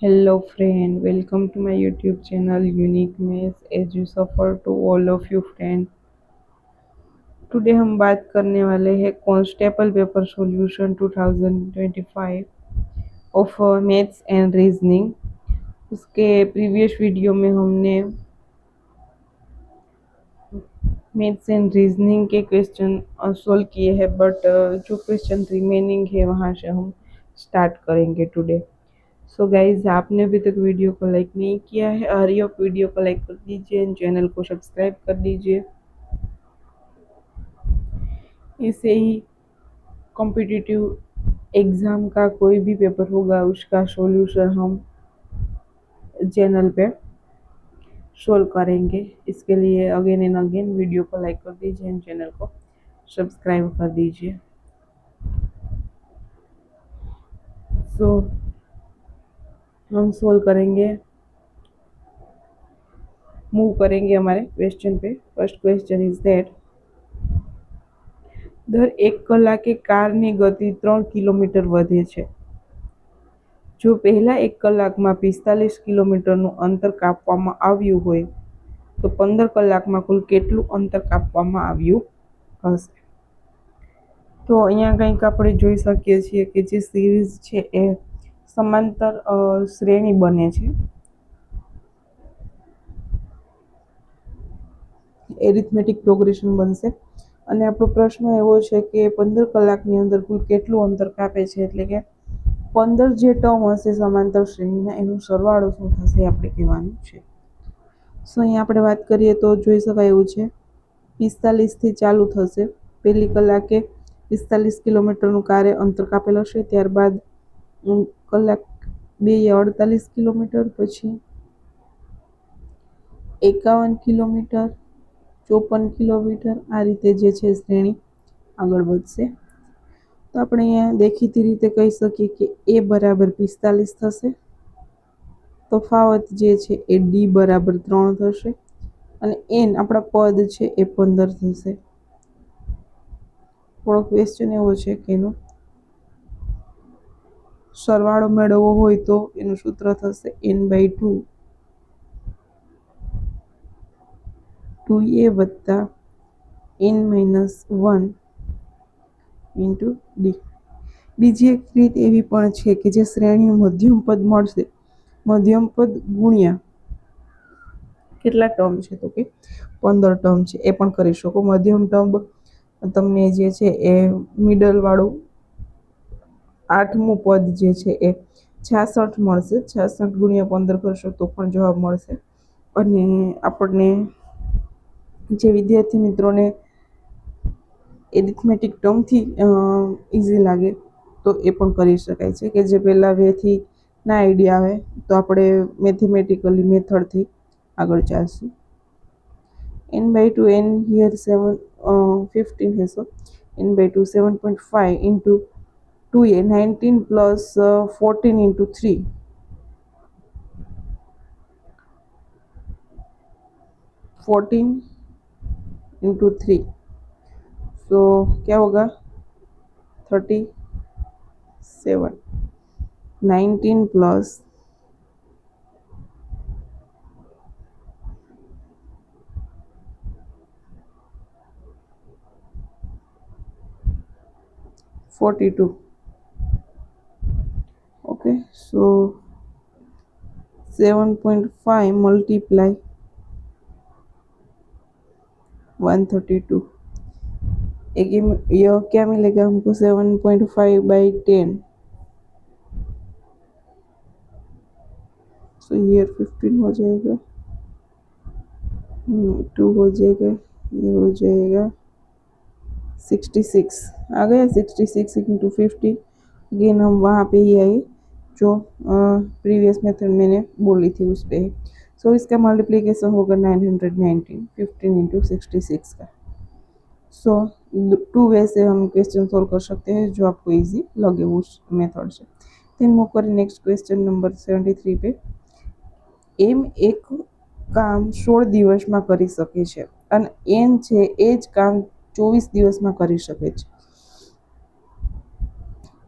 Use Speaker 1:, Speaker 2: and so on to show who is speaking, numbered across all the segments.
Speaker 1: Hello friend, welcome to my YouTube channel Unique Maths as you suffer to all of you friend. Today हम बात करने वाले हैं constable paper solution 2025 of maths and reasoning. उसके previous video में हमने maths and reasoning के question solve किए हैं, बट जो क्वेश्चन रिमेनिंग है वहाँ से हम स्टार्ट करेंगे टुडे। सो गाइज, आपने अभी तक वीडियो को लाइक नहीं किया है, हरी आप वीडियो को लाइक कर दीजिए, चैनल को सब्सक्राइब कर दीजिए। ऐसे ही कॉम्पिटिटिव एग्ज़ाम का कोई भी पेपर होगा उसका सॉल्यूशन हम चैनल पे सोल्व करेंगे। इसके लिए अगेन एंड अगेन वीडियो को लाइक कर दीजिए एंड चैनल को सब्सक्राइब कर दीजिए। सो हम सोल्व करेंगे, मूव करेंगे हमारे क्वेश्चन पे। फर्स्ट क्वेश्चन इज दैट દર 1 કલાકે કારની ગતિ 3 કિલોમીટર વધે છે। જો પહેલા 1 કલાકમાં 45 કિલોમીટરનું અંતર કાપવામાં આવ્યું હોય તો 15 કલાકમાં કુલ કેટલું અંતર કાપવામાં આવ્યું હશે? તો અહીંયા કંઈક આપણે જોઈ શકીએ છીએ કે જે સિરીઝ છે એ સમાંતર શ્રેણી બને છે। એરિથમેટિક પ્રોગ્રેશન બનશે અને આપણો પ્રશ્ન એવો છે કે 15 કલાકની અંદર કુલ કેટલું અંતર કાપે છે, એટલે કે 15 જે ટર્મ હશે સમાંતર શ્રેણીના એનો સરવાળો શું થશે આપણે કહેવાનું છે। સો અહીંયા આપણે વાત કરીએ તો જોઈ શકાય એવું છે 45થી ચાલુ થશે। પહેલી કલાકે 45 કિલોમીટરનું કાર્ય અંતર કાપેલ હશે, ત્યારબાદ કલાક 2 એ 48 કિલોમીટર, પછી 51 કિલોમીટર, 54 કિલોમીટર, આ રીતે જે છે શ્રેણી આગળ વધશે। તો આપણે અહીંયા દેખીતી રીતે કહી શકીએ કે એ બરાબર 45 થશે, તફાવત જે છે એ ડી બરાબર 3 થશે અને એન આપણા પદ છે એ 15 થશે। થોડો ક્વેશ્ચન એવો છે કે એનો સરવાળો મેળવવો હોય તો એનું સૂત્ર થશે n/2 2a વત્તા n-1 ઇન્ટુ ડી। બીજી એક રીત એવી પણ છે કે જે શ્રેણીનું મધ્યમ પદ મળશે, મધ્યમ પદ ગુણ્યા કેટલા ટર્મ છે તો કે 15 ટર્મ છે એ પણ કરી શકો। મધ્યમ ટર્મ તમને જે છે એ મિડલ વાળું 8મું પદ જે છે એ 66 મળશે। 66 ગુણ્યા 15 કરશો તો પણ જવાબ મળશે। અને આપણને જે વિદ્યાર્થી મિત્રોને એરિથમેટિક ટર્મથી ઇઝી લાગે તો એ પણ કરી શકાય છે, કે જે પહેલાં વેથી ના આઈડિયા આવે તો આપણે મેથેમેટિકલી મેથડથી આગળ ચાલશું। n/2 n હિયર 15 है, so n/2 7.5 into 2a 19 plus 14 into 3 14 into 3, तो क्या होगा 37। 19 plus 42, okay, so 7.5 multiply 132, यह क्या मिलेगा हमको 7.5/10, सो ईयर 15 हो जाएगा, 2 हो जाएगा, ये हो जाएगा 66 आ गया। 66 इंटू 50, अगेन हम वहाँ पे ही आए जो प्रीवियस मेथड मैंने बोली थी उस पर। सो इसका मल्टीप्लिकेशन होगा 919, 15 इंटू 66 का। सो 2 वे से हम क्वेश्चन सोल्व कर सकते हैं जो आपको इजी लगे उस मेथड से। देन मूव करें नेक्स्ट क्वेश्चन नंबर 73 पे। એમ એક કામ 16 દિવસમાં કરી શકે છે અને એન છે એ જ કામ 24 દિવસમાં કરી શકે છે,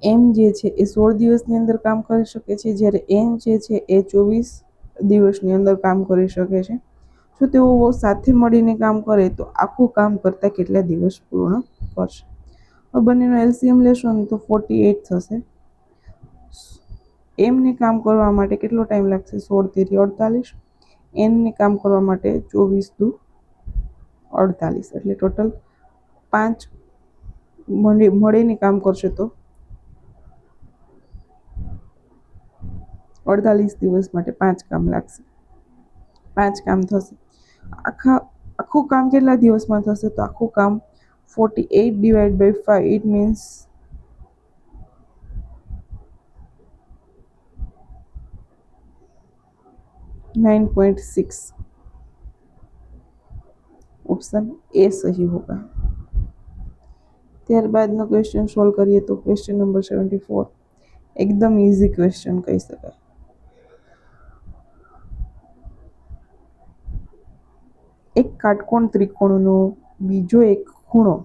Speaker 1: એમ જે છે એ 16 દિવસની અંદર કામ કરી શકે છે, જ્યારે એન જે છે એ 24 દિવસની અંદર કામ કરી શકે છે. જો તેઓ સાથે મળીને કામ કરે તો આખું કામ કરતાં કેટલા દિવસ પૂર્ણ કરશે? હવે બંનેનો એલસીએમ લેશો ને તો 48 થશે. એમને કામ કરવા માટે કેટલો ટાઈમ લાગશે? 16 તેરી 48. એનને કામ કરવા માટે 24 દુ 48, એટલે ટોટલ 5 મળીને કામ કરશે તો 48 દિવસ માટે 5 કામ લાગશે, 5 કામ થશે. આખું કામ કેટલા દિવસમાં થશે? તો આખું કામ 48 divide by 5, it means 9.6. Option A सही होगा. ત્યારબાદનો ક્વેશ્ચન સોલ્વ કરીએ તો ક્વેશ્ચન નંબર 74 એકદમ ઇઝી ક્વેશ્ચન કહી શકાય. એક કાટકોણ ત્રિકોણનો બીજો એક ખૂણો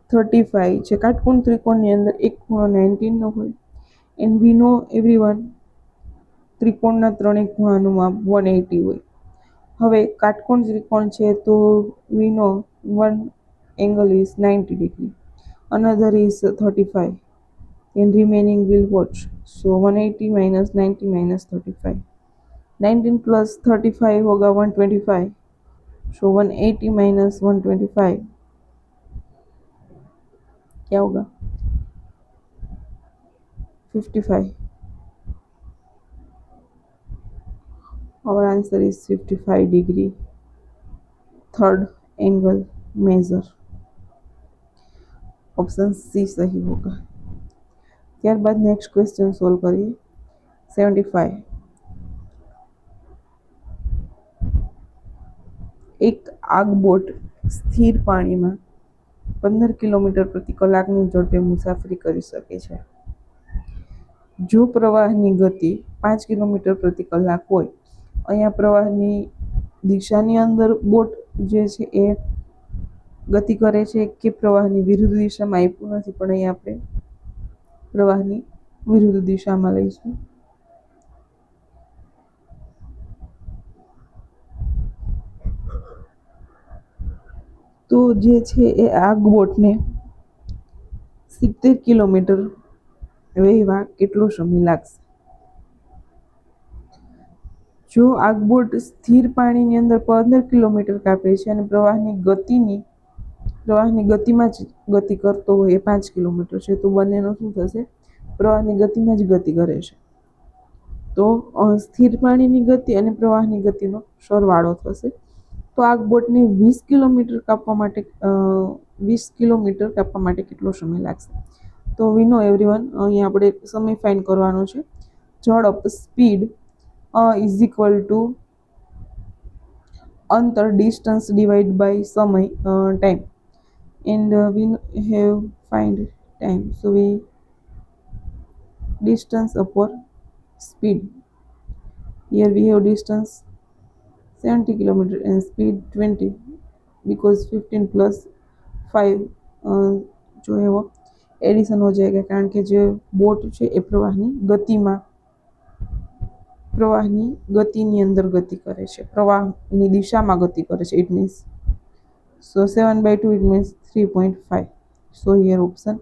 Speaker 1: 35 છે. કાટકોણ ત્રિકોણની અંદર એક ખૂણો 19 નો હોય. એન્ડ વી નો એવરીવન ત્રિકોણના ત્રણેય ખૂણાનું માપ 180 હોય. હવે કાટકોણ ત્રિકોણ છે તો વી નો one angle is 90 degree, another is 35, and remaining will watch. So 180 minus 90 minus 35. 19 plus 35 होगा 125. So 180 minus 125 क्या होगा? 55. Our answer is 55 degree. Third angle measure. Option C सही होगा. ત્યારબાદ નેક્સ્ટ ક્વેશ્ચન સોલ્વ કરીએ. 75 એક આગબોટ સ્થિર પાણીમાં 15 કિલોમીટર પ્રતિ કલાકની ઝડપે મુસાફરી કરી શકે છે. જો પ્રવાહની ગતિ 5 કિલોમીટર પ્રતિ કલાક હોય, અહીંયા પ્રવાહની દિશાની અંદર બોટ જે છે એ ગતિ કરે છે કે પ્રવાહની વિરુદ્ધ દિશામાં આપ્યું નથી, પણ અહીંયા આપણે પ્રવાહની વિરુદ્ધ દિશામાં લઈશું. તો જે છે એ આગબોટને 70 કિલોમીટર વહેવા કેટલો સમય લાગશે? જો આગબોટ સ્થિર પાણીની અંદર 15 કિલોમીટર કાપે છે અને પ્રવાહની ગતિમાં જ ગતિ કરતો હોય એ 5 કિલોમીટર છે, તો બંનેનો શું થશે? પ્રવાહની ગતિમાં જ ગતિ કરે છે, તો સ્થિર પાણીની ગતિ અને પ્રવાહની ગતિનો સરવાળો થશે. તો આગબોટને 20 કિલોમીટર કાપવા માટે કેટલો સમય લાગશે? તો વી નો એવરીવન, અહીંયા આપણે સમય ફાઇન્ડ કરવાનો છે. ઝડપ સ્પીડ ઇઝ ઇક્વલ ટુ અંતર ડિસ્ટન્સ ડિવાઈડ બાય સમય time, and we have find time. So we distance upon speed. Here we have distance 70 kilometer and speed 20, because 15 plus 5 जो है वो एडिशन हो जाएगा, कारण के जो बोट है ए प्रवाहनी गतिनी अंदर गति करे छे, प्रवाहनी दिशामां गति करे छे. It means so 7/2, it means 3.5. So here option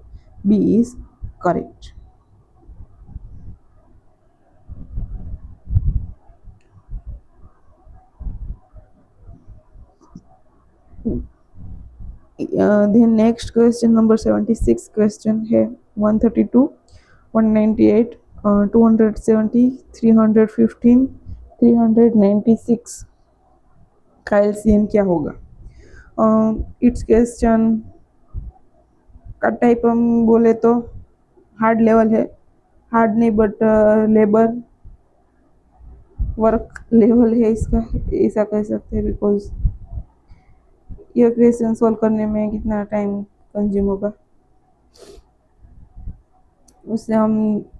Speaker 1: B is correct. then next question number 76 question है 132, 198, 270, 315, 396 का एलसीएम क्या होगा? इट्स क्वेश्चन का टाइप हम बोले तो हार्ड लेवल है, हार्ड नहीं बट लेबर वर्क लेवल है इसका, ऐसा कह सकते हैं. बिकॉज यह क्वेश्चन सोल्व करने में कितना टाइम कंज्यूम होगा, उससे हम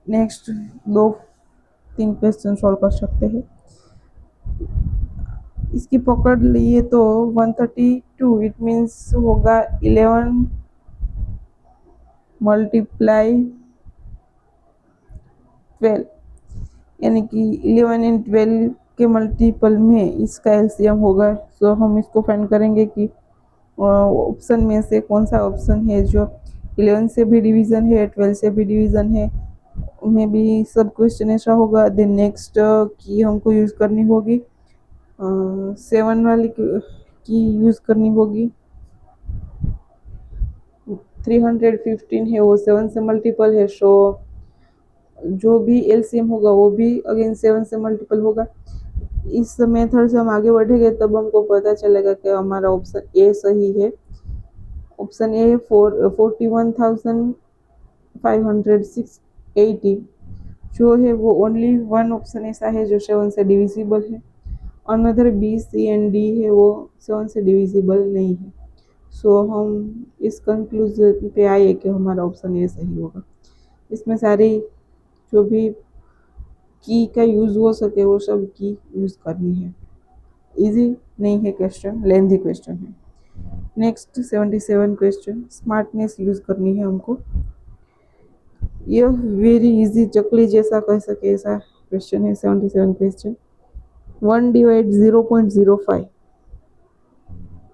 Speaker 1: नेक्स्ट 2-3 क्वेश्चन सोल्व कर सकते हैं. इसकी पकड़ लिए तो 132, इट मीन्स होगा 11 मल्टीप्लाई 12, यानी कि 11 एंड 12 के मल्टीपल में इसका एलसीएम होगा। सो हम इसको फाइंड करेंगे कि ऑप्शन में से कौन सा ऑप्शन है जो 11 से भी डिवीज़न है, 12 से भी डिवीज़न है। में भी सब क्वेश्चन ऐसा होगा। देन नेक्स्ट की हमको यूज़ करनी होगी 7 वाली की यूज़ करनी होगी। 315 है वो 7 से मल्टीपल है, सो जो भी एलसीएम होगा वो भी अगेन 7 से मल्टीपल होगा। इस मेथड से हम आगे बढ़ेंगे तब हमको पता चलेगा कि हमारा ऑप्शन ए सही है। ऑप्शन ए 41,580 जो है वो ओनली वन ऑप्शन ऐसा है जो 7 से डिविजिबल है। Another B C and D है वो 7 से डिविजिबल नहीं है। सो हम इस कंक्लूजन पे आए कि हमारा ऑप्शन ए सही होगा। इसमें सारी जो भी की का यूज़ हो सके वो सब की यूज़ करनी है। इजी नहीं है क्वेश्चन, लेंथी क्वेश्चन है। नेक्स्ट 77 क्वेश्चन, स्मार्टनेस यूज़ करनी है हमको। यह वेरी इजी, चकली जैसा कह सके ऐसा क्वेश्चन है। 77 question, 1 divide 0.05,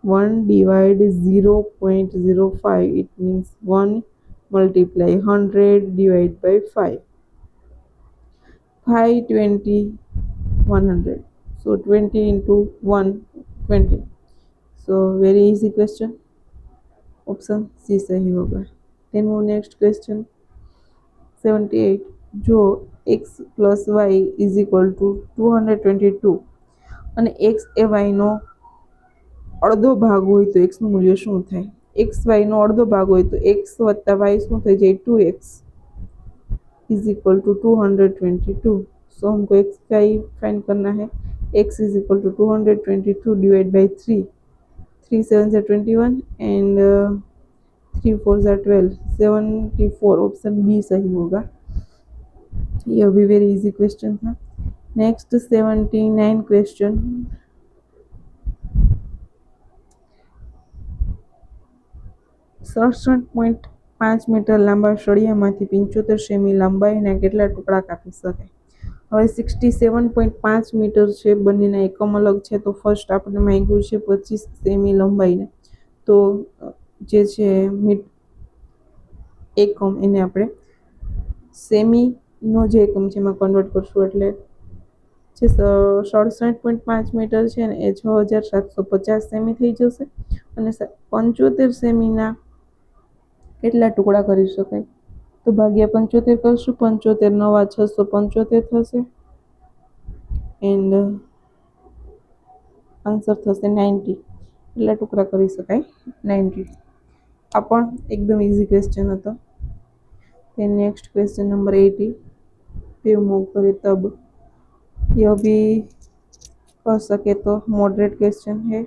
Speaker 1: 1 divide 0.05, it means 1 multiply 100 divide by 5, 5 20 100, so 20 into 1 20, so very easy question, option C सही होगा। देन वो नेक्स्ट क्वेश्चन 78, जो x plus y is equal to 222 અને x એ y નો અડધો ભાગ હોય તો x નું મૂલ્ય શું થાય? x y નો અડધો ભાગ હોય તો x વત્તા y શું થઈ જાય? 2x is equal to 222। सो हमको x का ही फाइंड करना है। x is equal to 222 divide by 3, 3 7 से 21 एंड 3 4 से 12, 74, ऑप्शन बी सही होगा। यह भी वेरी इजी क्वेश्चन था। नेक्स्ट 79 क्वेश्चन, 67.5 મીટર લાંબા સળિયામાંથી 75 સેમી લંબાઈના કેટલા ટુકડા કાપી શકાય? હવે 67.5 મીટર છે, બંનેના એકમ અલગ છે। તો ફર્સ્ટ આપણે માંગ્યું છે 25 સેમી લંબાઈને, તો જે છે એકમ એને આપણે સેમીનો જે એકમ છે એમાં કન્વર્ટ કરશું, એટલે જે 67.5 મીટર છે ને એ 6750 સેમી થઈ જશે। અને 75 સેમીના કેટલા ટુકડા કરી શકાય? તો ભાગ્યા 75 કરશું, 75 નવા 675 થશે એન્ડ આન્સર થશે 90। કેટલા ટુકડા કરી શકાય? 90। આ પણ એકદમ ઇઝી ક્વેશ્ચન હતો। फिर नेक्स्ट क्वेश्चन नंबर 80, पे मूव करे तब, यह भी कर सके तो मॉडरेट क्वेश्चन है,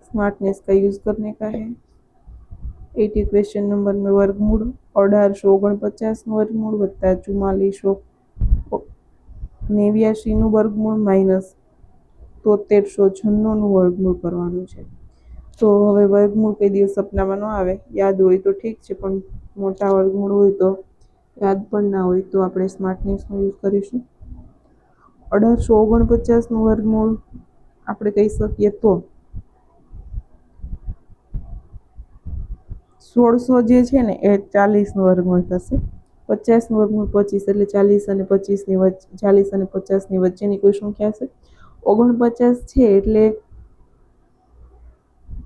Speaker 1: स्मार्टनेस का यूज़ करने का है। 80 क्वेश्चन नंबर में वर्गमूल 1849 वर्गमूल वत्ता 4489 वर्गमूल माइनस 7396 वर्गमूल करवानुं छे। तो हवे वर्गमूल कई दिवस सपनामां न आवे, याद होय तो ठीक छे, पण मोटा वर्गमूल होय तो याद पण ना होय तो आपणे स्मार्टनेसनो यूज करीशुं। 1849 નું વર્ગમૂળ આપણે કહી શકીએ તો 1600 જે છે ને એ 40 નું વર્ગમૂળ થશે। 50 નું વર્ગમૂળ 25, એટલે 40 અને 25 ની વચ્ચે, 40 અને 50 ની વચ્ચેની કોઈ સંખ્યા છે। 49 છે એટલે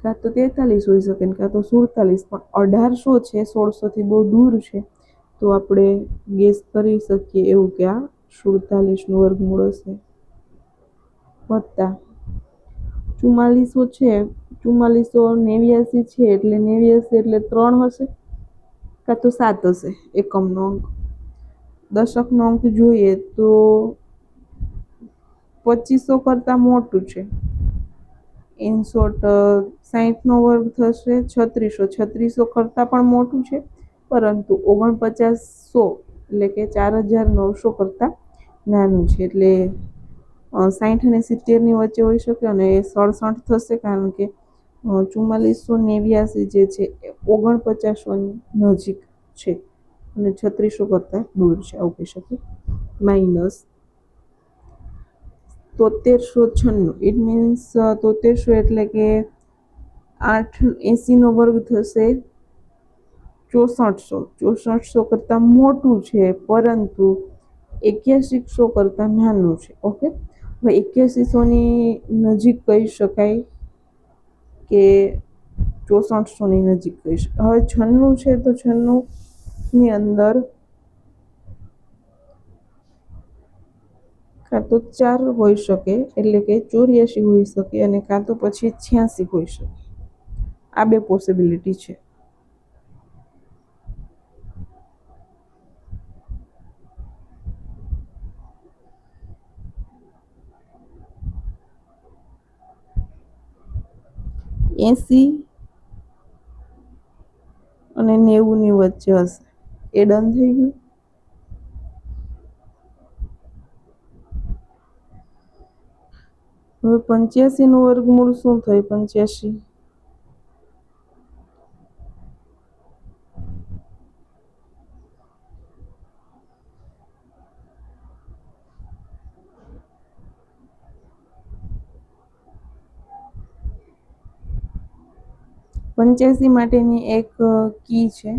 Speaker 1: કાં તો 43 હોઈ શકે ને કાં તો 47, પણ 1800 છે, 1600 થી બહુ દૂર છે, તો આપણે ગેસ કરી શકીએ એવું કે આ 47 નું વર્ગમૂળ હશે। વત્તા 4400 છે, 4489 છે, એટલે 89 એટલે 3 હશે કાં તો 7 હશે એકમનો અંક। દશકનો અંક જોઈએ તો 2500 કરતાં મોટું છે। ઇન શોર્ટ 60 નો વર્ગ થશે 3600, 3600 કરતાં પણ મોટું છે, પરંતુ 4900 એટલે કે 4900 કરતાં નાનું છે, એટલે 60 અને 70 ની વચ્ચે હોઈ શકે અને 67 થશે, કારણ કે 4489 જે છે એ 4900 ની નજીક છે અને 3600 કરતાં દૂર છે, આવું કહી શકીએ. માઇનસ 7396, ઇટ મીન્સ 7300 એટલે કે 880 નો વર્ગ થશે 6400. 6400 કરતાં મોટું છે પરંતુ 8100 કરતાં નાનું છે. ઓકે, હવે 8100ની નજીક કહી શકાય કે 6400ની નજીક કહી શકાય. હવે 96 છે તો 96ની અંદર કાં તો 4 હોઈ શકે, એટલે કે 84 હોઈ શકે, અને કાં તો પછી 86 હોઈ શકે. આ બે પોસિબિલિટી છે. એસી અને 90ની વચ્ચે હશે. એ ડન થઈ ગયું. હવે 85નું વર્ગમૂળ શું થાય? 85 85 માટેની એક કી છે.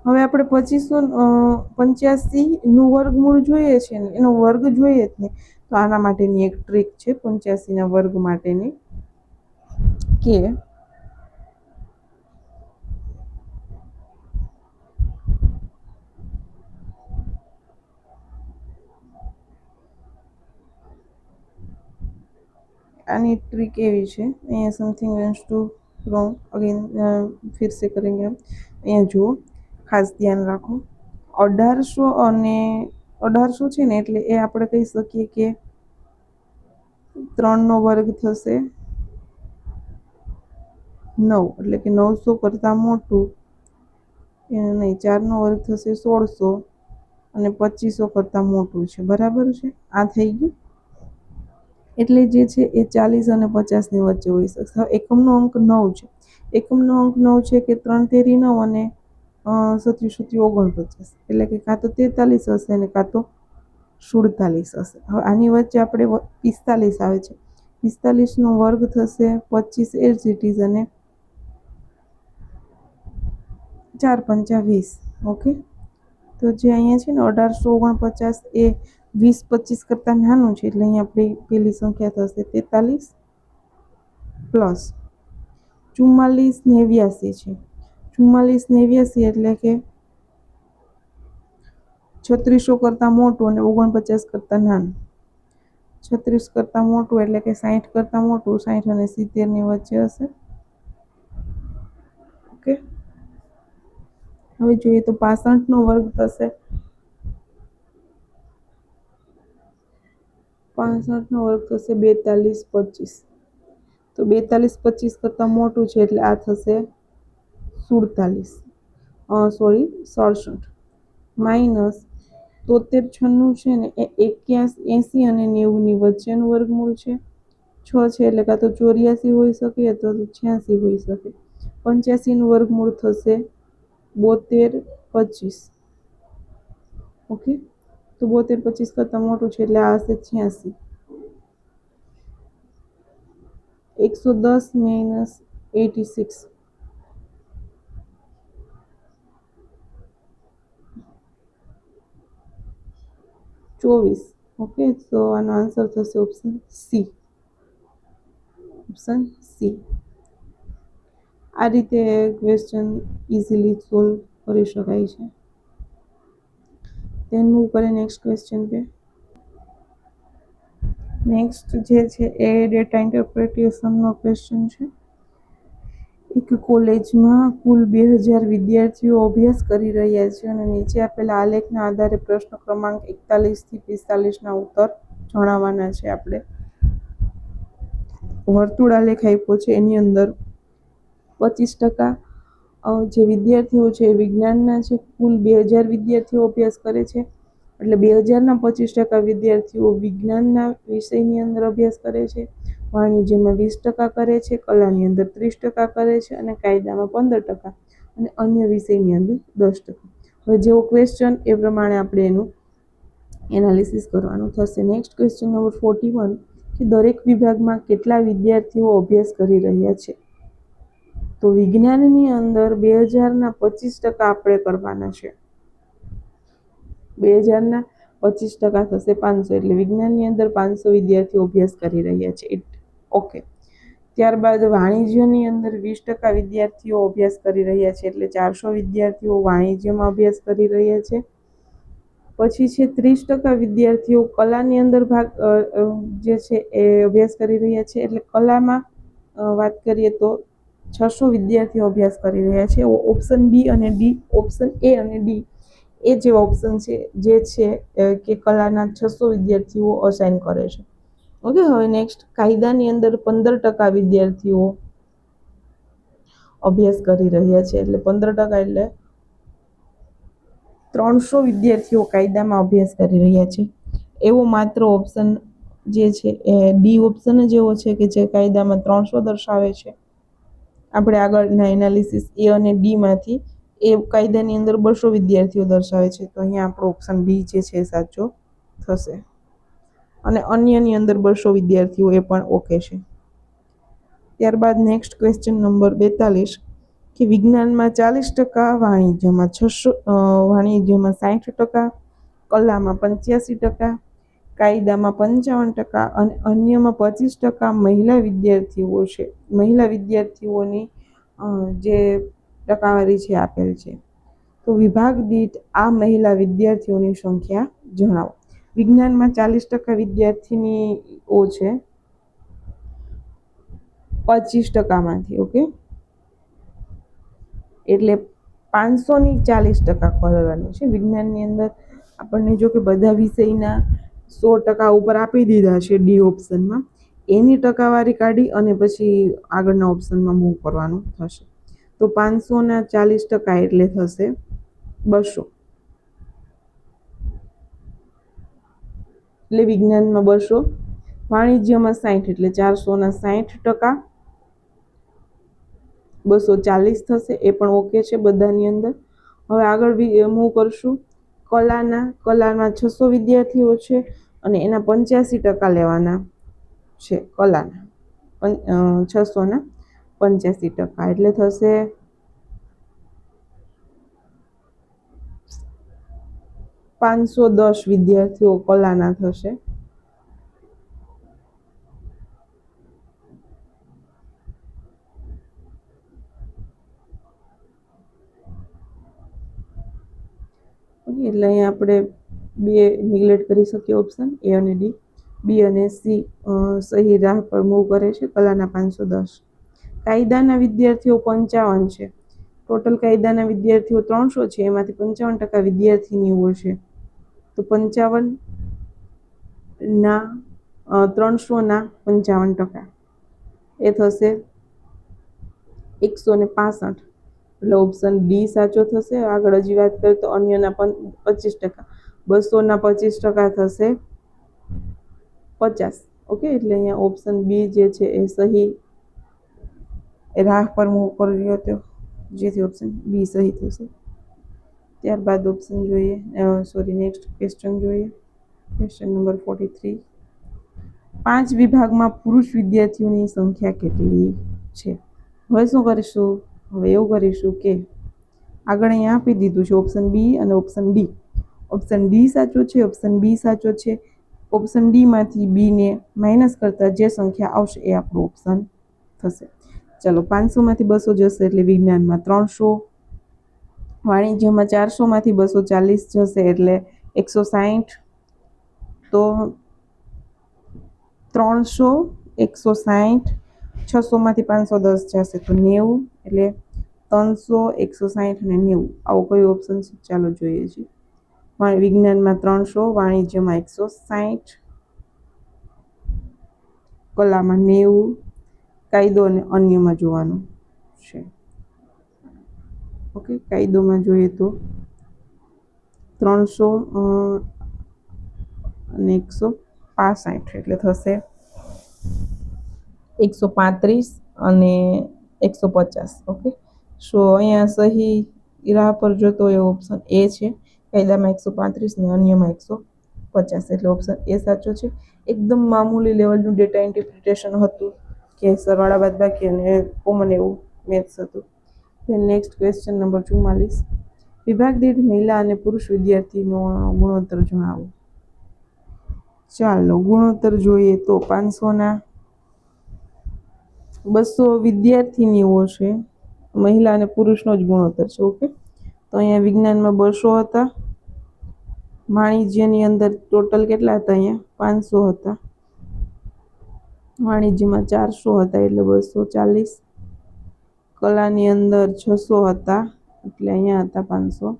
Speaker 1: હવે આપણે 85નું વર્ગમૂળ જોઈએ છે ને, એનો વર્ગ જોઈએ જ ને, તો આના માટેની એક ટ્રીક છે 85ના વર્ગ માટેની, કે આની ट्रिक એવી છે, અહીંયા something went to wrong, again ફિર સે કરેંગે. અહીંયા જુઓ, ખાસ ધ્યાન રાખો. 1800 અને 1800 છે ને, એટલે એ આપણે કહી શકીએ કે 3નો વર્ગ થશે 9, એટલે કે 900 કરતાં મોટું. નહીં, 4નો વર્ગ થશે 1600 અને 2500 કરતાં મોટું છે. બરાબર છે, આ થઈ ગયું. એટલે જે છે એ 40 અને 50ની વચ્ચે હોઈ શકશે. હવે એકમનો અંક 9 છે. એકમનો અંક 9 છે કે 3 તેરી 9 અને 37 37 49, એટલે કે કાં તો 43 હશે અને કાં તો 47 હશે. હવે આની વચ્ચે આપણે 45 આવે છે. 45નો વર્ગ થશે 25 એજ ઇટ ઇઝ, અને 4 પંચા 20. ઓકે, તો જે અહીંયા છે ને 1849 એ 20 25 કરતાં નાનું છે, એટલે અહીંયા આપણી પેલી સંખ્યા થશે 43 પ્લસ 44 89 છે. 44 89 એટલે કે 3600 કરતાં મોટું અને 49 કરતાં નાનું. 36 કરતાં મોટું એટલે કે 60 કરતાં મોટું, 60 અને 70ની વચ્ચે હશે. ઓકે, હવે જોઈએ તો 65નો વર્ગ થશે 65નો વર્ગ થશે 42 25. તો 42 25 કરતાં મોટું છે, એટલે આ થશે 67 માઇનસ 73 96 છે ને, એ 81 80 અને 90ની વચ્ચેનું વર્ગમૂળ છે. 6 છે એટલે કાં તો 84 હોઈ શકે અથવા તો 86 હોઈ શકે. 85નું વર્ગમૂળ થશે 72 25. ઓકે, તો 72 25 કરતાં મોટું છે, એટલે આ હશે 86. 110 માઇનસ 86, 24. ઓકે, તો આનો આન્સર થશે ઓપ્શન સી. Option C. આ રીતે ક્વેશ્ચન ઇઝીલી સોલ્વ કરી શકાય છે. દેન મૂવ કરીએ નેક્સ્ટ ક્વેશ્ચન पे. નેક્સ્ટ જે છે એ ડેટા ઇન્ટરપ્રિટેશનનો ક્વેશ્ચન છે. એક કોલેજમાં કુલ 2000 વિદ્યાર્થીઓ અભ્યાસ કરી રહ્યા છે અને નીચે આપેલા આલેખના આધારે પ્રશ્ન ક્રમાંક 41 થી 45ના ઉત્તર જણાવવાના છે. આપણે વર્તુળ આલેખ આપ્યો છે, એની અંદર 25% જે વિદ્યાર્થીઓ છે એ વિજ્ઞાનના છે. કુલ 2000 વિદ્યાર્થીઓ અભ્યાસ કરે છે, એટલે 2000ના 25% વિદ્યાર્થીઓ વિજ્ઞાનના વિષયની અંદર અભ્યાસ કરે છે, વાણિજ્યમાં 20% કરે છે, કલાની અંદર 30% કરે છે અને કાયદામાં 15%. અને અન્ય વિષયની અંદર 10%. હવે જેવો ક્વેશ્ચન એ પ્રમાણે આપણે એનું એનાલિસિસ કરવાનું થશે. નેક્સ્ટ ક્વેશ્ચન નંબર 41 કે દરેક વિભાગમાં કેટલા વિદ્યાર્થીઓ અભ્યાસ કરી રહ્યા છે? તો વિજ્ઞાનની અંદર 2000ના 25% આપણે કરવાના છે. 2000ના 25% થશે 500, એટલે વિજ્ઞાનની અંદર 500 વિદ્યાર્થીઓ અભ્યાસ કરી રહ્યા છે. ઓકે. ત્યારબાદ વાણિજ્યની અંદર 20% વિદ્યાર્થીઓ અભ્યાસ કરી રહ્યા છે, એટલે 400 વિદ્યાર્થીઓ વાણિજ્યમાં અભ્યાસ કરી રહ્યા છે. પછી છે 30% વિદ્યાર્થીઓ કલાની અંદર જે છે એ અભ્યાસ કરી રહ્યા છે, એટલે કલામાં વાત કરીએ તો 600 વિદ્યાર્થીઓ અભ્યાસ કરી રહ્યા છે. ઓપ્શન બી અને ડી, ઓપ્શન એ અને ડી એ જે ઓપ્શન છે જે છે કે કલાના 600 વિદ્યાર્થીઓ અસાઇન કરે છે. ઓકે. હવે નેક્સ્ટ કાયદાની અંદર 15% વિદ્યાર્થીઓ અભ્યાસ કરી રહ્યા છે, એટલે 15% એટલે 300 વિદ્યાર્થીઓ કાયદામાં અભ્યાસ કરી રહ્યા છે. એવો માત્ર ઓપ્શન જે છે એ ડી ઓપ્શન જ એવો છે કે જે કાયદામાં 300 દર્શાવે છે. આપણે આગળના એનાલિસિસ એ અને ડી માંથી એ કાયદાની અંદર 200 વિદ્યાર્થીઓ દર્શાવે છે, તો અહીંયા આપણો ઓપ્શન બી જે છે એ સાચો થશે. અને અન્યની અંદર 200 વિદ્યાર્થીઓ એ પણ ઓકે છે. ત્યારબાદ નેક્સ્ટ ક્વેશ્ચન નંબર 42 કે વિજ્ઞાનમાં 40%, વાણિજ્યમાં 60%, કલામાં 85%, કાયદામાં 55% અને અન્યમાં 25% મહિલા વિદ્યાર્થીઓ છે. મહિલા વિદ્યાર્થીઓની જે ટકાવારી છે આપેલ છે. તો વિભાગ દીઠ આ મહિલા વિદ્યાર્થીઓની સંખ્યા જણાવો. વિજ્ઞાનમાં 40% વિદ્યાર્થીનીઓ છે 25%માંથી. ઓકે, એટલે 500ની 40% કરવાની છે. વિજ્ઞાનની અંદર આપણને જો કે બધા વિષયના 100% ઉપર આપી દીધા છે ડી ઓપ્શનમાં, એની ટકાવારી કાઢી અને પછી આગળના ઓપ્શનમાં મૂવ કરવાનું થશે. તો 500ના 40% એટલે થશે 200. એટલે વિજ્ઞાનમાં 200, વાણિજ્યમાં 60 એટલે 400ના 60%, 240 થશે. એ પણ ઓકે છે બધાની અંદર. હવે આગળ મૂવ કરશું. કલામાં 600 વિદ્યાર્થીઓ છે અને એના 85% લેવાના છે. કલાના 600ના 85% એટલે થશે 510 વિદ્યાર્થીઓ કલાના થશે. એટલે અહીંયા આપણે બે નિગ્લેક્ટ કરી શકીએ ઓપ્શન એ અને ડી. બી અને સી સહી રાહ પર મૂવ કરે છે. કલાના 510. કાયદાના વિદ્યાર્થીઓ 55 છે. ટોટલ કાયદાના વિદ્યાર્થીઓ 300 છે, એમાંથી 55% વિદ્યાર્થીનીઓ છે. તો 55ના 300ના 55% એ થશે 165. એટલે ઓપ્શન ડી સાચો થશે. આગળ હજી વાત કરીએ તો અન્યના 25%, 200ના 25% થશે 50. ઓકે, એટલે અહીંયા ઓપ્શન બી જે છે એ સહી રાહ પર મૂવ કર્યો હતો, જેથી ઓપ્શન બી સહી થશે. ત્યારબાદ ઓપ્શન જોઈએ, નેક્સ્ટ ક્વેશ્ચન જોઈએ. Question number 43. 5 વિભાગમાં પુરુષ વિદ્યાર્થીઓની સંખ્યા કેટલી છે? હવે શું કરીશું? હવે એવું કરીશું કે આગળ અહીંયા આપી દીધું છે ઓપ્શન બી અને ઓપ્શન ડી. ઓપ્શન ડી સાચો છે, ઓપ્શન બી સાચો છે. ઓપ્શન ડી માંથી બી ને માઇનસ કરતા જે સંખ્યા આવશે એ આપણું ઓપ્શન થશે. ચલો, 500માંથી 200 જશે એટલે વિજ્ઞાનમાં 300, વાણિજ્યમાં 400માંથી 240 જશે એટલે 160. તો 300, 160, 600માંથી 510 જશે તો 90, એટલે 300, 160 અને 90. આવો કયો ઓપ્શન છે? ચાલો જોઈએ છીએ. વિજ્ઞાનમાં 300, વાણિજ્યમાં 160, કલામાં 90, કાયદો અને અન્યમાં જોવાનું છે. ઓકે, કાયદોમાં જોઈએ તો 300 અને 165 એટલે થશે 135 અને 150. ઓકે, સો અહીંયા સહી રાહ પર જોતો હોય ઓપ્શન એ છે. કાયદામાં 135 ને અન્યમાં 150, એટલે ઓપ્શન એ સાચો છે. એકદમ મામૂલી લેવલનું ડેટા ઇન્ટરપ્રિટેશન હતું કે સરવાળા બાદબાકી અને કોમન એવું મેથ્સ હતું. Next question number 44. વિભાગ દીઠ મહિલા અને પુરુષ વિદ્યાર્થીનો ગુણોત્તર જણાવો. ચાલો ગુણોત્તર જોઈએ તો 500ના 200 વિદ્યાર્થીનીઓ છે. મહિલા અને પુરુષનો જ ગુણોત્તર છે. ઓકે, તો અહીંયા વિજ્ઞાનમાં 200 હતા. વાણિજ્યની અંદર ટોટલ કેટલા હતા? અહીંયા 500 હતા. વાણિજ્યમાં 400 હતા એટલે 240. કલાની અંદર 600 હતા એટલે અહીંયા હતા 510.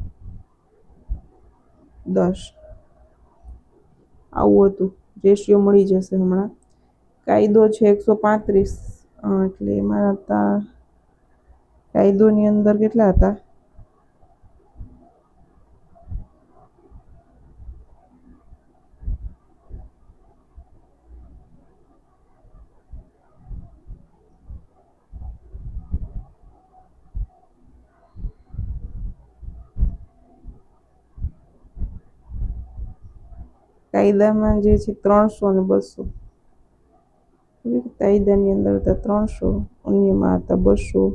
Speaker 1: આવું હતું. રેશિયો મળી જશે હમણાં. કાયદો છે 135, એટલે એમાં હતા કાયદોની અંદર કેટલા હતા? કાયદામાં જે છે 300 અને 200. કાયદાની અંદર હતા 300, અન્યમાં હતા 200,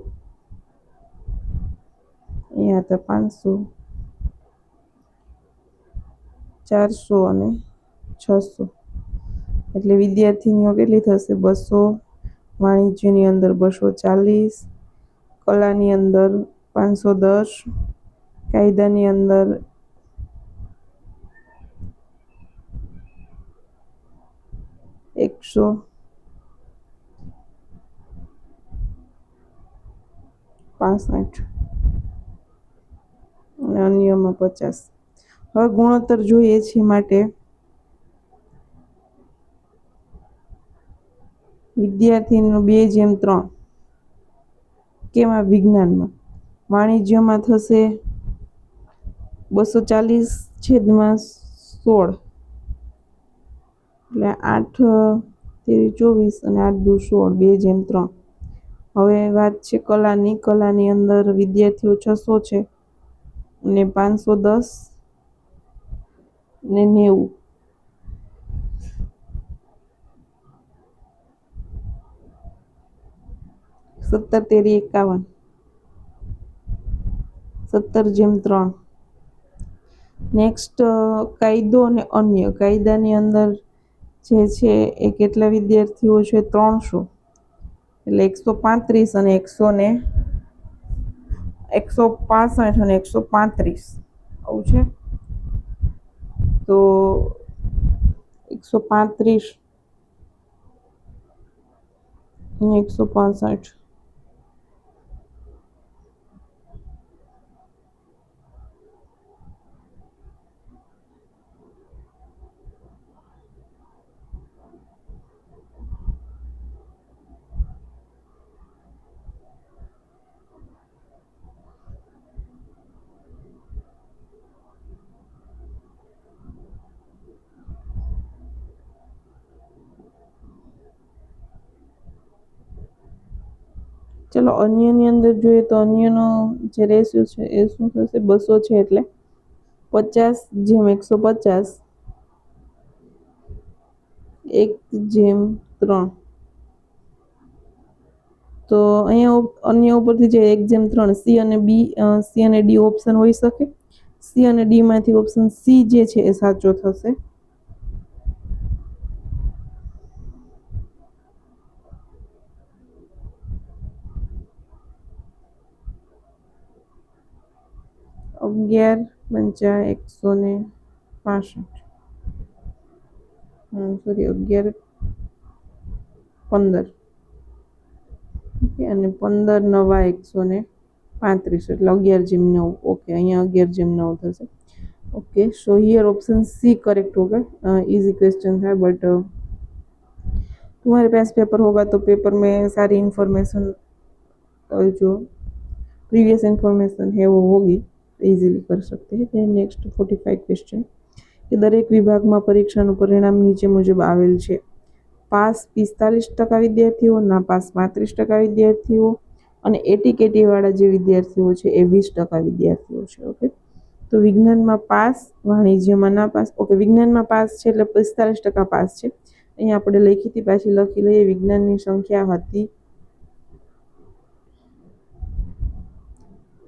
Speaker 1: અહીંયા હતા 500, 400 અને 600. એટલે વિદ્યાર્થીનીઓ કેટલી થશે? 200. વાણિજ્યની અંદર 240, કલાની અંદર 510, કાયદાની અંદર 165 અને અન્યમાં 50. હવે ગુણોત્તર જોઈએ છે માટે વિદ્યાર્થીનું 2:3. કેમાં? વિજ્ઞાનમાં. વાણિજ્યમાં થશે 240/16, એટલે 8 તેરી 24 અને 8 દુ 16, 2:3. હવે વાત છે કલાની. કલાની અંદર વિદ્યાર્થીઓ 600 છે અને 510 ને 90. 17 તેરી 51, 17/3. નેક્સ્ટ કાયદો અને અન્ય. કાયદાની અંદર જે છે એ કેટલા વિદ્યાર્થીઓ છે? 300, એટલે 135 અને 165 અને 135 આવું છે. તો 135 અને 165. ચલો અન્યની અંદર જોઈએ તો અન્યનો જે રેશિયો છે એ શું થશે? 200 છે એટલે 50/150, 1/3. તો અહીંયા અન્ય ઉપરથી જે 1/3 સી અને ડી ઓપ્શન હોઈ શકે. સી અને ડી માંથી ઓપ્શન સી જે છે એ સાચો થશે. અગિયાર 165, સોરી 11/15, અને 15 × 9 = 135, એટલે 11/9. ઓકે, અહીંયા 11/9 થશે. Okay, so here option C correct होगा. इजी क्वेश्चन है बट तुम्हारे पास पेपर होगा तो पेपर में सारी इन्फॉर्मेशन जो प्रीवियस इन्फॉर्मेशन है वो होगी, इजीली कर सकते हैं. देन नेक्स्ट 45 क्वेश्चन કે દરેક વિભાગમાં પરીક્ષાનું પરિણામ નીચે મુજબ આવેલ છે. પાસ 45% વિદ્યાર્થીઓ, નાપાસ 35% વિદ્યાર્થીઓ, અને એટી કેટીવાળા જે વિદ્યાર્થીઓ છે એ 20% વિદ્યાર્થીઓ છે. ઓકે, તો વિજ્ઞાનમાં પાસ, વાણિજ્યમાં ના પાસ. ઓકે, વિજ્ઞાનમાં પાસ છે એટલે 45% પાસ છે. અહીંયા આપણે લેખિતી પાછી લખી લઈએ. વિજ્ઞાનની સંખ્યા હતી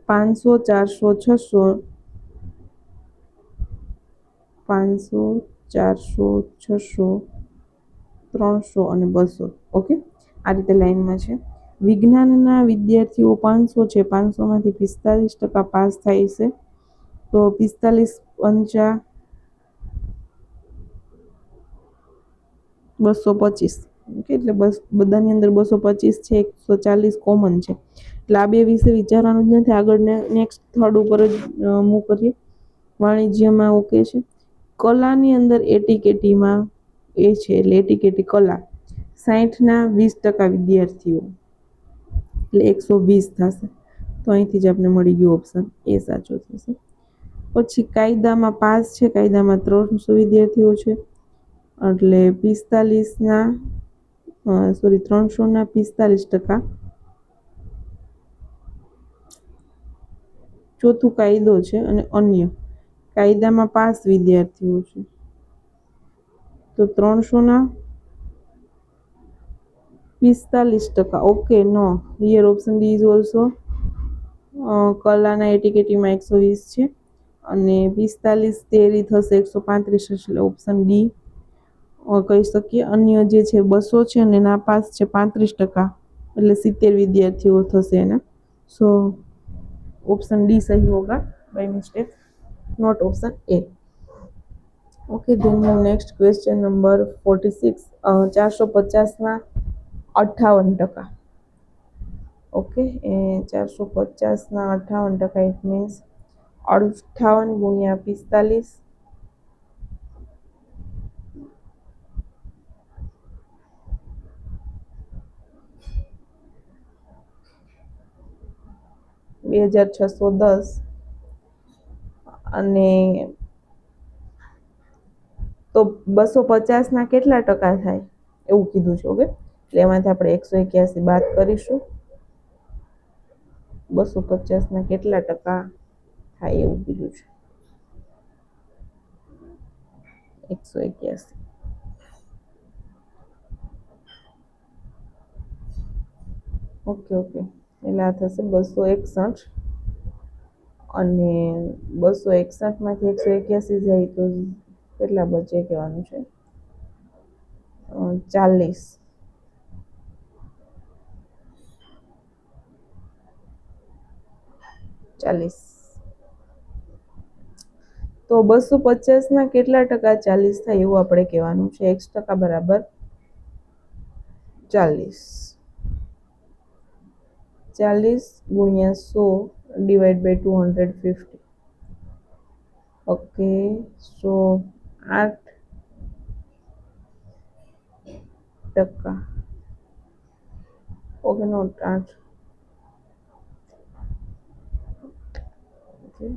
Speaker 1: 500, 400, 600, 500, 400, 600, 300 અને 200. ઓકે, આ રીતે લાઈનમાં છે. વિજ્ઞાનના વિદ્યાર્થીઓ 500 છે. 500માંથી 45% પાસ થાય છે. તો 45 પંચા 225. ઓકે, એટલે બસ બધાની અંદર 225 છે, 140 કોમન છે. એટલે આ બે વિશે વિચારવાનું જ નથી. આગળ નેક્સ્ટ થર્ડ ઉપર જ મૂવ કરીએ. વાણિજ્યમાં ઓકે છે. કલાની અંદર એટીકેટીમાં એ છે એટલે એટીકેટી કલા 60ના 20% વિદ્યાર્થીઓ એટલે 120 થશે. તો અહીંથી જ આપણે મળી ગયું ઓપ્શન એ સાચો થશે. પછી કાયદામાં પાસ છે. કાયદામાં 300 વિદ્યાર્થીઓ છે એટલે 300ના 45%. ચોથું કાયદો છે અને અન્ય કાયદામાં પાસ વિદ્યાર્થીઓ છે તો 300ના 45%. Okay, no here option D is also. કલાના એટીકેટીમાં 120 છે અને 45 તેરી થશે 135 એટલે ઓપ્શન ડી કહી શકીએ. અન્ય જે છે 200 છે અને નાપાસ છે 35% એટલે 70 વિદ્યાર્થીઓ થશે એના. સો ઓપ્શન ડી સહી હોગા by mistake, not option A. Okay, then next question number 46. 450ના 58%. ઓકે, એ 450ના 58% ઇટ મીન્સ 58 ગુણ્યા 45 2610 અને તો 250ના કેટલા ટકા થાય એવું કીધું છે. ઓકે, એટલે એમાંથી આપણે 181 બાદ કરીશું. 250ના કેટલા ટકા થાય એવું કીધું છે. 181. ઓકે, એટલે આ થશે 261 અને 261માંથી 181 જાય તો કેટલા બચે કહેવાનું છે. 40. તો 250ના કેટલા ટકા 40 થાય એવું આપણે કહેવાનું છે. x% બરાબર 40. 40 ગુણ્યા 100 divide by 250. Okay, so 8%. Okay, not 8. Okay,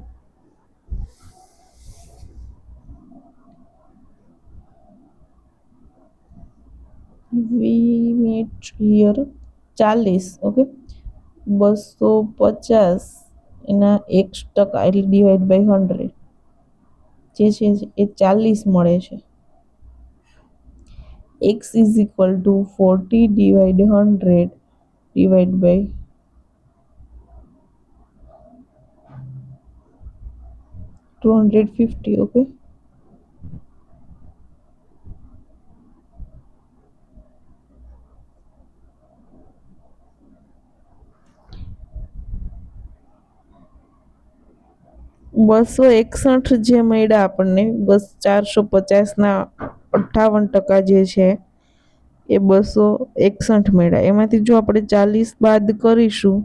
Speaker 1: we meet here 40. Okay, 250 એના 1% એટલે ડિવાઈડ બાય 100 જે છે એ 40 મળે છે. x is equal to 40 divide 100 divide by 250. Okay, બસો 61 જે મળ્યા આપણને 450ના 58% જે છે એ 261 મળ્યા. એમાંથી જો આપણે 40 બાદ કરીશું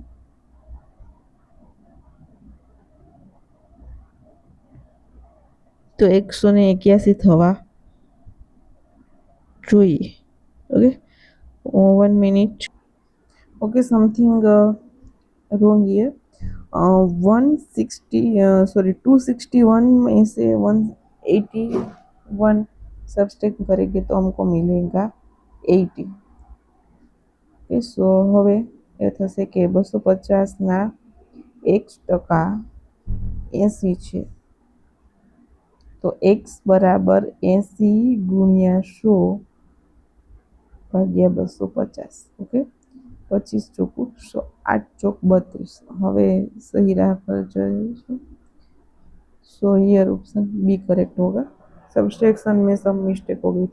Speaker 1: તો 181 થવા જોઈએ. Okay, 1 minute. Okay, something wrong here. 261 में से 181 सब्सट्रैक्ट करेंगे तो हमको मिलेगा 80. ओके, सो હવે એ થશે કે 250ના x% 80 છે, તો x બરાબર 80 ગુણ્યા 100 ભાગ્યા 250. ઓકે, 25 ચોકુ 100, 8 ચોક 32. હવે सही राह पर जाइए, so here option B correct होगा। सब्सट्रैक्शन में सब मिस्टेक हो गई,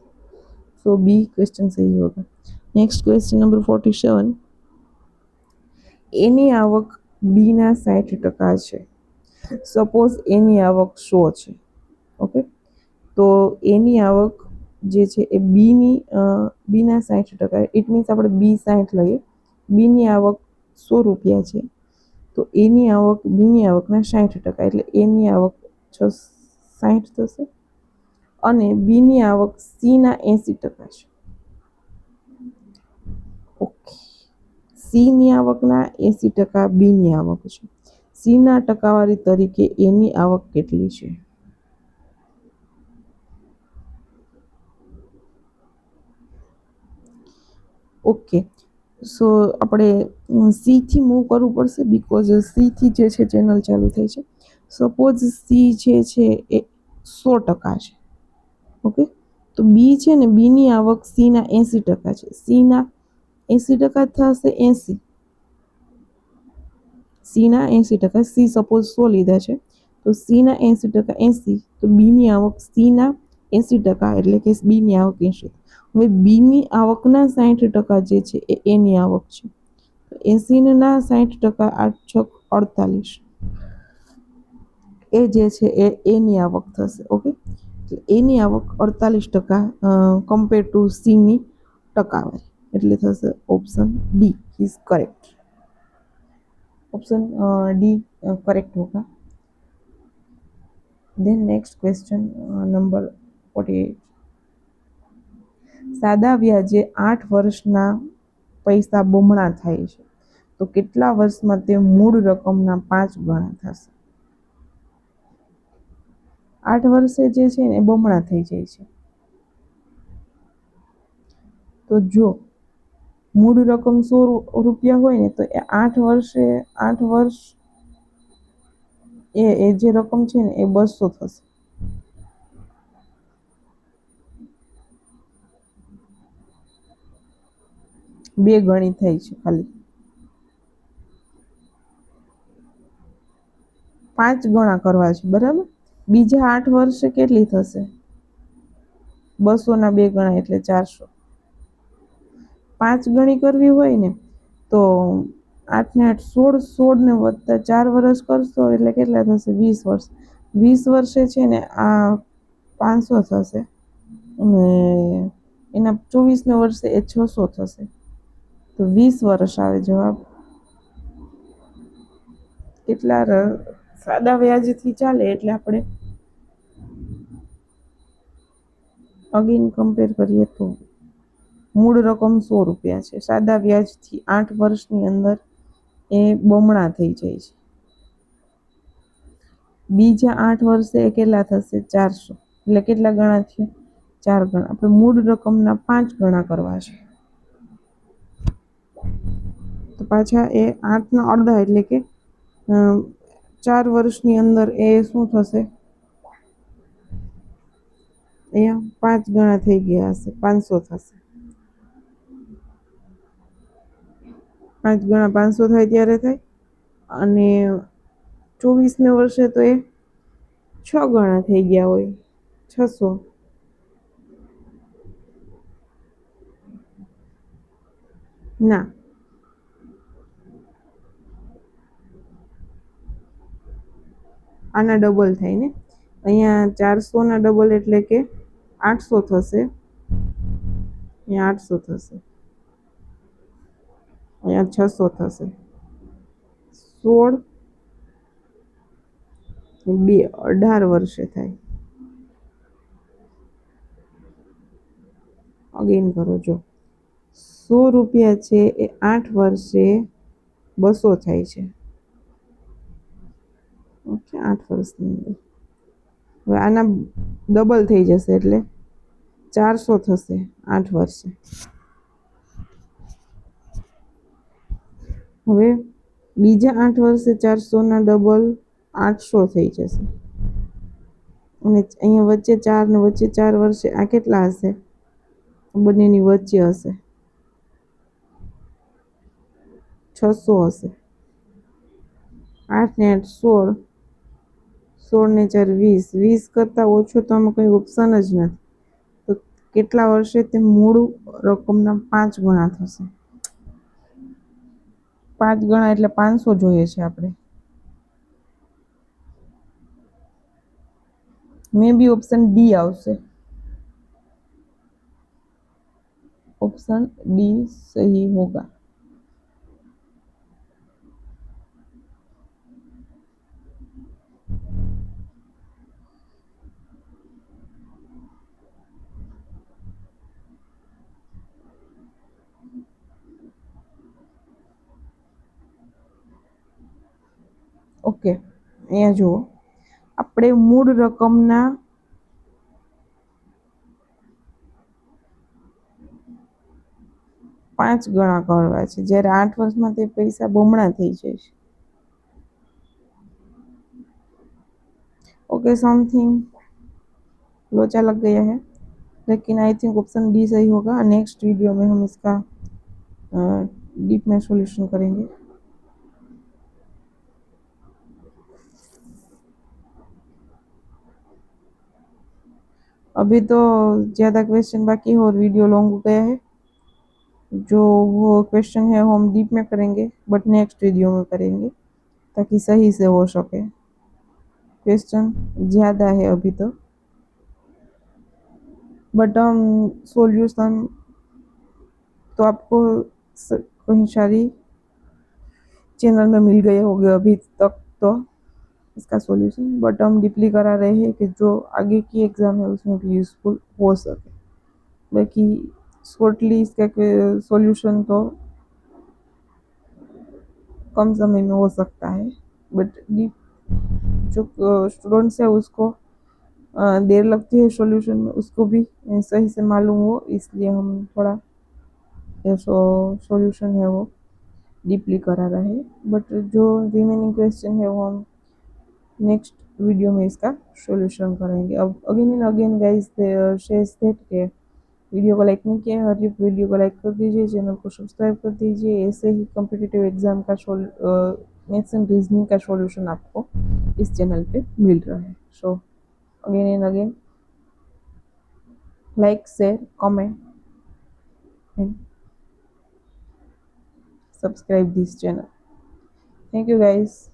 Speaker 1: सो बी क्वेश्चन सही होगा। नेक्स्ट क्वेश्चन नंबर 47, એની આવક બીના 60% છે। સપોઝ એની આવક 100 છે, ઓકે, તો એની આવક જે છે એ બીના 60%, ઇટ મીન્સ આપણે બી 60 લઈએ, બીની આવક 100 રૂપિયા છે, તો એની આવક બીની આવકના 60%, એટલે એની આવક 60 થશે, અને બીની આવક સીના 80% છે। ઓકે, સીની આવકના 80% બીની આવક છે, સીના ટકાવારી તરીકે એની આવક કેટલી છે? ઓકે, સો આપણે સીથી મૂવ કરવું પડશે, બીકોઝ સીથી જે છે ચેનલ ચાલુ થઈ છે। સપોઝ સી જે છે એ 100% છે, ઓકે, તો બી છે ને, બીની આવક સીના 80% છે, સીના 80% થશે 80, સીના 80%, સી સપોઝ 100 લીધા છે, તો સીના 80% 80, તો બીની આવક સીના 80%, એટલે કે બીની આવક 80। હવે બીની આવકના 60% જે છે એ એની આવક છે, તો 80ના 60%, 8 છક 48, એ જે છે એ એની આવક થશે। ઓકે, એની આવક 48% કમ્પેર ટુ સીની ટકાવારી, એટલે થશે option D is correct. Option D correct होगा। देन नेक्स्ट क्वेश्चन नंबर 48, સાદા વ્યાજે 8 વર્ષના પૈસા બમણા થાય છે, તો કેટલા વર્ષમાં તે મૂળ રકમના 5 ગણા થશે? 8 વર્ષે જે છે ને એ બમણા થઈ જાય છે, તો જો મૂળ રકમ 100 રૂપિયા હોય ને, તો એ 8 વર્ષે 8 વર્ષ એ જે રકમ છે ને એ 200 થશે। બે ગણી થઈ છે, ખાલી 5 ગણા કરવા છે, બરાબર। બીજા 8 વર્ષે કેટલી થશે? 200ના 2 ગણા એટલે 400। 5 ગણી કરવી હોય ને, તો 8 ને 8 16, 16 ને વત્તા 4 વર્ષ કરશો એટલે કેટલા થશે? 20 વર્ષ। 20 વર્ષે છે ને આ 500 થશે, અને એના 24ને વર્ષે એ 600 થશે, તો 20 વર્ષ આવે જવાબ। કેટલા સાદા વ્યાજથી ચાલે એટલે આપણે અગેન કમ્પેર કરીએ તો મૂળ રકમ 100 રૂપિયા છે, સાદા વ્યાજથી 8 વર્ષની અંદર એ બમણા થઈ જાય છે। બીજા 8 વર્ષે એ કેટલા થશે? 400, એટલે કેટલા ગણા થયા? 4 ગણા। આપણે મૂળ રકમના 5 ગણા કરવા છે, તો પાછા એ 8ના અડધા, એટલે કે 4 વર્ષની અંદર એ શું થશે? અહીંયા 5 ગણા થઈ ગયા હશે, 500 થશે। 5 ગણા 500 થાય ત્યારે થાય, અને 24ને વર્ષે તો એ 6 ગણા થઈ ગયા હોય, 600। ના, આના ડબલ થાય ને, અહીંયા 400ના ડબલ એટલે કે 800 થશે, અહીંયા 800 થશે, અહીંયા 600 થશે। 16 2 18 વર્ષે થાય। અગેન કરો, જો 100 રૂપિયા છે એ 8 વર્ષે 200 થાય છે, ઓકે, 8 વર્ષની અંદર। હવે આના ડબલ થઈ જશે એટલે 400 થશે 8 વર્ષે। હવે બીજા 8 વર્ષે 400ના ડબલ 800 થઈ જશે. અને અહીંયા વચ્ચે 4 ને વચ્ચે 4 વર્ષે આ કેટલા હશે? બંનેની વચ્ચે હશે 600 હશે. 8 ને 8 16, 16 ને 4 20, 20 કરતાં ઓછો તો આમાં કંઈ ઓપ્શન જ નથી. તો કેટલા વર્ષે? તે મૂળ રકમના 5 ગણા થશે. 5 ગણા એટલે 500 જોઈએ છે આપણે. મે બી ઓપ્શન ડી આવશે. ऑप्शन डी सही होगा. ઓકે, અહીંયા જુઓ, આપણે મૂળ રકમના 5 ગણા કરવા છે, જ્યારે 8 વર્ષમાં તે પૈસા બમણા થઈ જાય છે. ओके, समथिंग लोचा लग गया है, लेकिन आई थिंक ऑप्शन डी सही होगा. नेक्स्ट वीडियो में हम इसका डीप में सॉल्यूशन करेंगे. अभी तो ज़्यादा क्वेश्चन बाकी है और वीडियो लॉन्ग हो गया है. जो वो क्वेश्चन है वो हम डीप में करेंगे, बट नेक्स्ट वीडियो में करेंगे ताकि सही से हो सके. क्वेश्चन ज़्यादा है अभी तो, बट हम सॉल्यूशन तो आपको कहीं सारी चैनल में मिल गए होंगे अभी तक तो इसका सॉल्यूशन, बट हम डीपली करा रहे हैं कि जो आगे की एग्ज़ाम है उसमें भी यूज़फुल हो सके. बाकी शॉर्टली इसका सॉल्यूशन तो कम समय में हो सकता है, बट डीप जो स्टूडेंट्स है उसको देर लगती है सॉल्यूशन में, उसको भी सही से मालूम हो, इसलिए हम थोड़ा सॉल्यूशन है वो डीपली करा रहे हैं. बट जो रिमेनिंग क्वेश्चन है वो हम नेक्स्ट वीडियो में इसका सॉल्यूशन करेंगे. अब again and again guys shares that के वीडियो को लाइक नहीं किया है, हर एक वीडियो को लाइक कर दीजिए, चैनल को सब्सक्राइब कर दीजिए. ऐसे ही कॉम्पिटिटिव एग्जाम का मैथ्स एंड रीजनिंग का सॉल्यूशन आपको इस चैनल पे मिल रहा है. So again and again like, share, comment and subscribe this channel. Thank you guys.